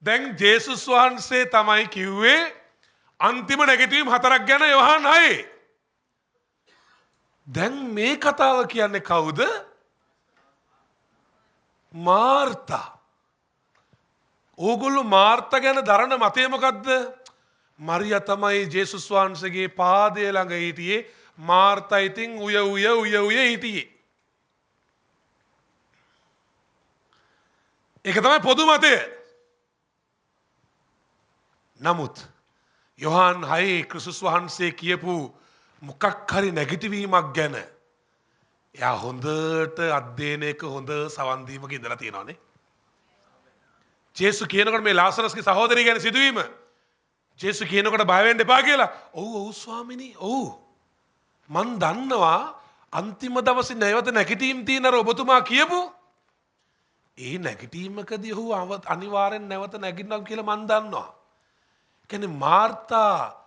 දැන් ජේසුස් වහන්සේ තමයි කිව්වේ අන්තිම නැගිටීම් 4ක් ගැන යොහන් 6. දැන් මේ කතාව කියන්නේ කවුද? මාර්තා. ඕගොල්ලෝ මාර්තා ගැන දරන මතය මොකද්ද? මරියා තමයි ජේසුස් වහන්සේගේ පාදය ළඟ හිටියේ. මාර්තා ඉතින් උය හිටියේ. ඒක තමයි පොදු මතය. නමුත් යොහන් 6 ක්‍රිස්තුස් වහන්සේ කියපු මොකක් හරි නැගිටවීමක් ගැන එයා හොඳට අධ්‍යයනයක හොඳ සවන් දීමක ඉඳලා තියෙනවානේ. ජේසු කියනකොට මේ ලාසරස්ගේ සහෝදරිය ගැන සිදුවීම ජේසු කියනකොට බය වෙන්න එපා කියලා. ඔව් ස්වාමිනී ඔව්. මන් දන්නවා අන්තිම දවසේ නැවත නැගිටීම් තියෙන අර ඔබතුමා කියපු ඒ නැගිටීමකදී ඔහු අනිවාර්යෙන් නැවත නැගිටිනවා කියලා මන් දන්නවා. කියන්නේ මාර්තා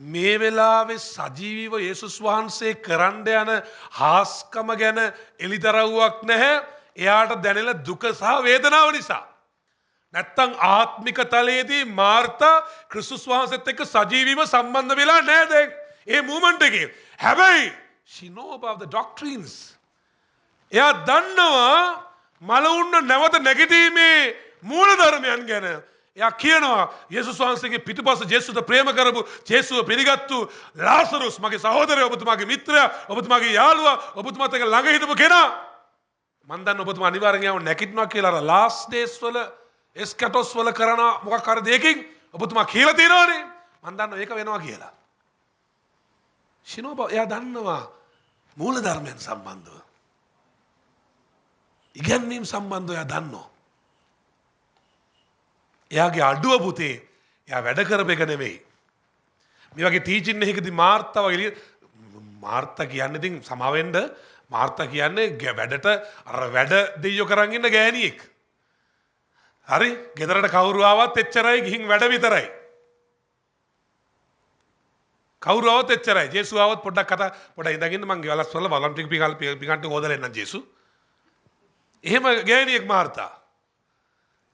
මේ වෙලාවේ සජීවීව යේසුස් වහන්සේ කරන්න යන හාස්කම ගැන එලිදරව්වක් නැහැ. එයාට දැනෙන දුක සහ වේදනාව නිසා. නැත්තම් ආත්මික තලයේදී මාර්තා ක්‍රිස්තුස් වහන්සේත් එක්ක සජීවීව සම්බන්ධ වෙලා නැහැ දැන්. ඒ මූවමන්ට් එකේ. හැබැයි she know about the doctrines. එයා දන්නවා මලවුන්න නැවත නැගිටීමේ මූල ධර්මයන් ගැන. එයා කියනවා යේසුස් වහන්සේගේ පිටුපස ජේසුට ප්‍රේම කරපු ජේසුව පිළිගත්තු ලාසරුස් මගේ සහෝදරයා ඔබතුමාගේ මිත්‍රයා ඔබතුමාගේ යාළුවා ඔබතුමාත් එක්ක ළඟ හිටපු කෙනා මම දන්න ඔබතුමා අනිවාර්යෙන් යව නැගිටිනවා කියලා අර ලාස්ට් ඩේස් වල එස්කැටොස් වල කරන මොකක් හරි දෙයකින් ඔබතුමා කියලා තියෙනවනේ මම දන්නවා ඒක වෙනවා කියලා. ශිනෝබ එයා දන්නවා මූල ධර්මයන් සම්බන්ධව. ඉගැන්වීම් සම්බන්ධව එයා දන්නවා. එයාගේ අඩුව පුතේ එයා වැඩ කරපු එක නෙවෙයි. මේ වගේ ටීචින් එකකදී මාර්තා වගේ මාර්තා කියන්නේ ඉතින් සමාවෙන්න මාර්තා කියන්නේ වැඩට අර වැඩ දෙයියෝ කරන් ඉන්න ගෑණියෙක්. හරි ගෙදරට කවුරු ආවත් එච්චරයි ගිහින් වැඩ විතරයි. කවුරු ආවත් එච්චරයි. ජේසු ආවත් පොඩ්ඩක් ඉඳගෙන මං ගෙවලස් වල වොලන්ටියර් පිකන්ට හොදලා එන්නම් ජේසු. එහෙම ගෑණියෙක් මාර්තා.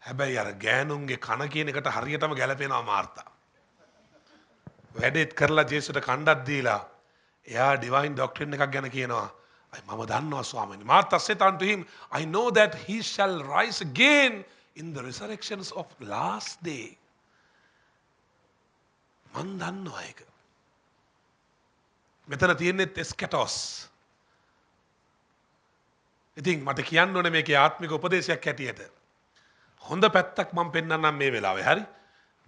හැබැයි අර ගෑනුන්ගේ කන කියන එකට හරියටම ගැලපෙනවා මාර්තා. වැඩේත් කරලා ජේසුට කණ්ඩක් දීලා එයා ඩිවයින් ඩොක්ට්‍රින් එකක් ගැන කියනවා. මම දන්නවා ස්වාමීනි. Martha said unto him, I know that he shall rise again in the resurrections of last day. මන් දන්නවා ඒක. මෙතන තියෙන්නේ එස්කැටොස්. ඉතින් මට කියන්න ඕනේ මේකේ ආත්මික උපදේශයක් හැටියට. හොඳ පැත්තක් මම පෙන්නන්නම් මේ වෙලාවේ. හරි?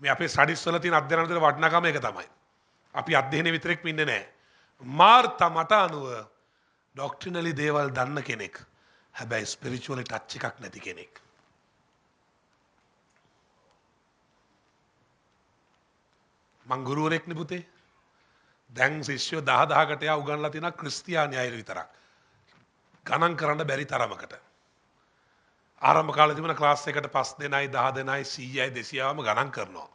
මේ අපේ ස්ටඩිස් වල තියෙන අධ්‍යයන වල වටිනාකම ඒක තමයි. අපි අධ්‍යයනයේ විතරක් ඉන්නේ නැහැ. මාර්තා මට අනුව ඩොක්ට්‍රිනලි දේවල් දන්න කෙනෙක්. හැබැයි ස්පිරිචුවලි ටච් එකක් නැති කෙනෙක්. මං ගුරුවරයෙක් නේ පුතේ. දැන් ශිෂ්‍යෝ 10000කට යා උගන්ලා තියෙනවා ක්‍රිස්තියානි අය විතරක්. ගණන් කරන්න බැරි තරමකට. ආරම්භ කාලේ තිබුණ ක්ලාස් එකට 5 දෙනයි 10 දෙනයි 100යි 200ම ගණන් කරනවා.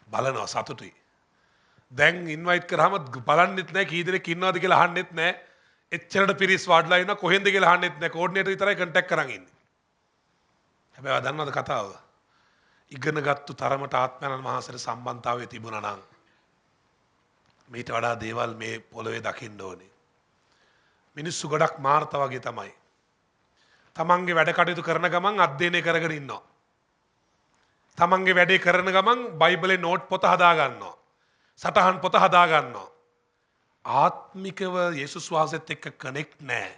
බලනවා සතුටුයි. දැන් ඉන්වයිට් කරාම බලන්නෙත් නැහැ කී දෙනෙක් ඉන්නවද කියලා අහන්නෙත් නැහැ. එච්චරට පිරිස් වාඩිලා ඉන්න කොහෙන්ද කියලා අහන්නෙත් නැහැ. කෝඩිනේටර් විතරයි කන්ටැක්ට් කරන් ඉන්නේ. හැබැයි ආ දන්නවද කතාව? ඉගෙනගත්තු තරමට ආත්මයන් වහන්සේට සම්බන්ධතාවය තිබුණා නම් මීට වඩා දේවල් මේ පොළවේ දකින්න ඕනේ. මිනිස්සු ගොඩක් මාර්තා වගේ තමයි. තමන්ගේ වැඩ කටයුතු කරන ගමන් අධ්‍යයනය කරගෙන ඉන්නවා. තමන්ගේ වැඩේ කරන ගමන් බයිබලේ නෝට් පොත හදා ගන්නවා. සටහන් පොත හදා ගන්නවා. ආත්මිකව යේසුස් වහන්සේත් එක්ක කනෙක්ට් නැහැ.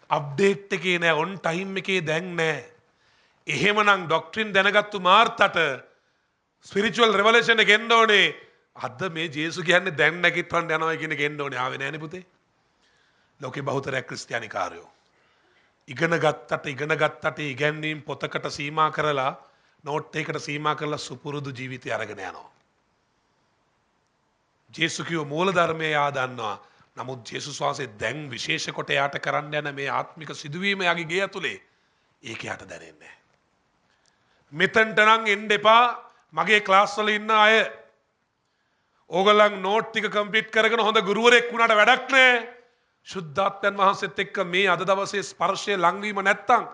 අප්ඩේට් එකේ නැහැ, ඔන් ටයිම් එකේ දැන් නැහැ. එහෙමනම් ඩොක්ට්‍රින් දැනගත්තු මාර්තට ස්පිරිචුවල් රෙවලේෂන් එක එන්න ඕනේ. අද මේ ජේසු කියන්නේ දැන් නැගිටවන්න යනවා කියන එක එන්න ඕනේ. ආවේ නැහනේ පුතේ. ලෝකේ බහුතරයක් ක්‍රිස්තියානිකාරයෝ ඉගෙන ගත්තට ඉගැන්වීම් පොතකට සීමා කරලා නෝට් එකකට සීමා කරලා සුපුරුදු ජීවිතය අරගෙන යනවා. ජේසු කිව්ව මූල ධර්මය යා දන්නවා. නමුත් ජේසුස් වහන්සේ දැන් විශේෂ කොට යාට කරන්න යන මේ ආත්මික සිදුවීම යාගේ ගේ ඇතුලේ ඒක යාට දැනෙන්නේ නැහැ. මෙතනට නම් එන්න එපා. මගේ ක්ලාස් වල ඉන්න අය ඕගොල්ලන් නෝට් ටික කම්ප්ලීට් කරගෙන හොඳ ගුරුවරයෙක් වුණාට වැඩක් නැහැ. ශුද්ධාත්මයන් වහන්සේත් එක්ක මේ අද දවසේ ස්පර්ශය ලංවීම නැත්තම්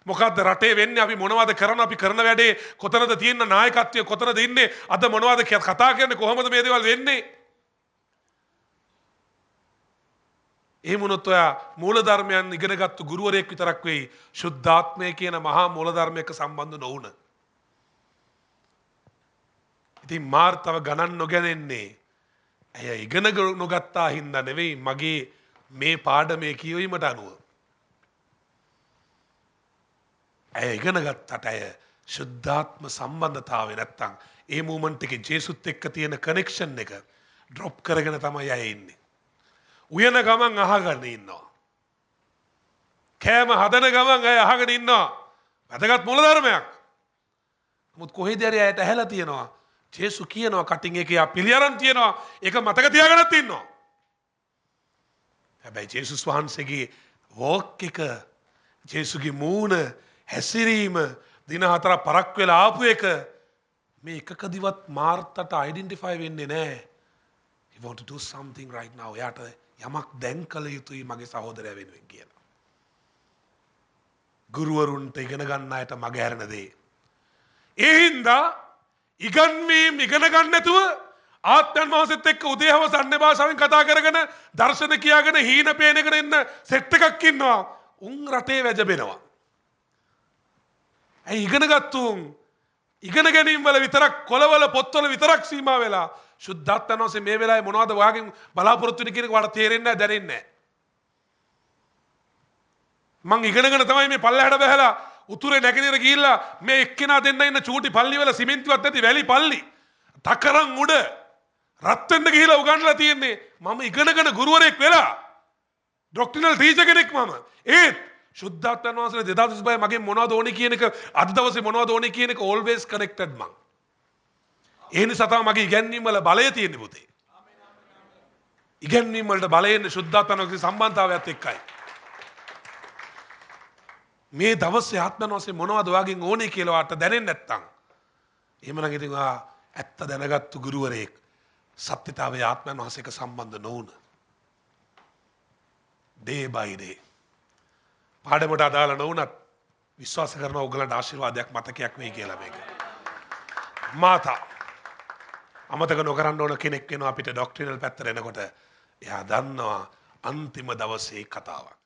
මොකද්ද රටේ වෙන්නේ? අපි මොනවද කරන? අපි කරන වැඩේ කොතනද තියෙන නායකත්වය? කොතනද ඉන්නේ? අද මොනවද කතා කරන්නේ? කොහොමද මේ දේවල් වෙන්නේ? එහෙම වුණොත් ඔයා මූලධර්මයන් ඉගෙනගත්තු ගුරුවරයෙක් විතරක් වෙයි. ශුද්ධාත්මය කියන මහා මූලධර්මයක සම්බන්ධ නොවුන. ඉතින් මාර්තව ගණන් නොගැනෙන්නේ ඇය ඉගෙන නොගත්තා හින්දා නෙවෙයි මගේ මේ පාඩමේ කියවීමට අනුව. ඇය ඉගෙන ගත්තට ඇය ශුද්ධාත්ම සම්බන්ධතාවය නැත්තම් ඒ මූමන්ට් එකේ ජේසුත් එක්ක තියෙන කනෙක්ෂන් එක ඩ්‍රොප් කරගෙන තමයි අය ඉන්නේ. උයන ගමන් අහගෙන ඉන්නවා. කෑම හදන ගමන් අය අහගෙන ඉන්නවා. වැදගත් මූලධර්මයක්. නමුත් කොහෙද හරි අයට ඇහැලා තියෙනවා. ජේසු කියනවා කටින් එකේ පිළි අරන් තියෙනවා. ඒක මතක තියාගෙනත් ඉන්නවා. හැබැයි ජේසුස් වහන්සේගේ වෝක් එක ජේසුගේ මූණ හැසිරීම දින 4 පරක් වෙලා ආපු එක මේ එකකදිවත් මාර්තට අයිඩෙන්ටිෆයි වෙන්නේ නැහැ. He want to do something right now. යාට යමක් දැන් කළ යුතුයි මගේ සහෝදරයා වෙනුවෙන් කියලා. ගුරුවරුන්ට ඉගෙන ගන්න අයට මග හැරෙන දේ. ඒ හින්දා ඉගන්වීම් ඉගෙන ගන්න නැතුව ආත්මයන් වහන්සේත් එක්ක උදේ හවස අන්‍ය භාෂාවෙන් කතා කරගෙන දර්ශන කියාගෙන හීන පේනගෙන ඉන්න සෙට් එකක් ඉන්නවා. උන් රටේ වැජබෙනවා. ඇයි ඉගෙනගත්තු උන් ඉගෙන ගැනීම වල විතරක් කොළවල පොත්වල විතරක් සීමා වෙලා ශුද්ධාත්මයන් වහන්සේ මේ වෙලාවේ මොනවද ඔයාගෙන් බලාපොරොත්තු වෙන්නේ කියන එක ඔයාලට තේරෙන්නේ නැහැ දැනෙන්නේ නැහැ. මං ඉගෙනගෙන තමයි මේ පල්ලෙහාට බහැලා උතුරේ නැගෙනහිර ගිහිල්ලා මේ එක්කෙනා දෙන්න ඉන්න චූටි පල්ලි වල සිමෙන්තිවත් නැති වැලි පල්ලි තකරන් උඩ රත් වෙන්න ගිහිල්ලා උගන්වලා තියෙන්නේ මම ඉගෙනගෙන ගුරුවරයෙක් වෙලා ඩොක්ට්‍රිනල් ටීචර් කෙනෙක් මම ඒත් ශුද්ධාත්මයන් වහන්සේ 2025 මගෙන් මොනවද ඕනේ කියන එක අද දවසේ මොනවද ඕනේ කියන එක always connected මං ඒ නිසා තමයි මගේ ඉගැන්වීම් වල බලය තියෙන්නේ පුතේ ඉගැන්වීම් වලට බලය එන්නේ ශුද්ධාත්මයන් වහන්සේ සම්බන්ධතාවයත් එක්කයි මේ දවසේ ආත්මයන් වහන්සේ මොනවද ඔයාගෙන් ඕනේ කියලා වාට දැනෙන්නේ නැත්තම් එහෙමනම් ඉතින් ඔයා ඇත්ත දැනගත්තු ගුරුවරයෙක් සත්‍යතාවයේ ආත්මයන් වහන්සේක සම්බන්ධ නොවුන day by day පාඩමට අදාළ නොවුනත් විශ්වාස කරනවා ඔයගලන්ට ආශිර්වාදයක් මතකයක් වෙයි කියලා මේක මාතා අමතක නොකරන්න ඕන කෙනෙක් වෙනවා අපිට ඩොක්ට්‍රිනල් පැත්තට එනකොට එයා දන්නවා අන්තිම දවසේ කතාවක්